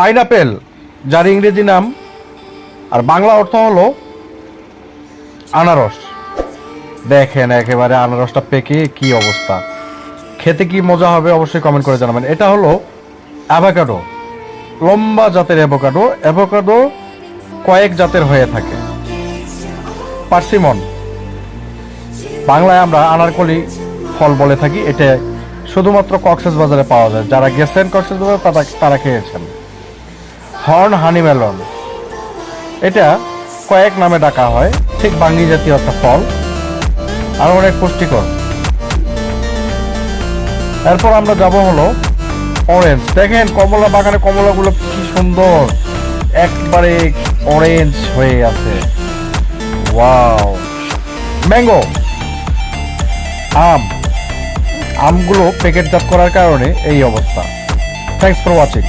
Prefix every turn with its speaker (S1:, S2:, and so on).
S1: Pineapple, যার ইংরেজি নাম আর বাংলা অর্থ হলো আনারস। দেখেন একেবারে আনারসটা পেকে কি অবস্থা, খেতে কি মজা হবে অবশ্যই কমেন্ট করে জানাবেন। এটা হলো অ্যাভোকাডো, লম্বা জাতের অ্যাভোকাডো। অ্যাভোকাডো কয়েক জাতের হয়ে থাকে। পার্সিমন, বাংলায় আমরা আনারকলি ফল বলে থাকি। এটা শুধুমাত্র কক্সবাজারে পাওয়া যায়, যারা গেছেন কক্সবাজার তারা খেয়েছেন। হর্ন হানি মেলন, এটা কয়েক নামে ডাকা হয়, ঠিক বাঙ্গি জাতীয় একটা ফল আর অনেক পুষ্টিকর। এরপর আমরা যাব হলো অরেঞ্জ। দেখেন কমলা বাগানে কমলাগুলো কি সুন্দর, একবারে অরেঞ্জ হয়ে আছে। ওয়াও। ম্যাঙ্গো, আমগুলো প্যাকেটজাত করার কারণে এই অবস্থা। Thanks for watching.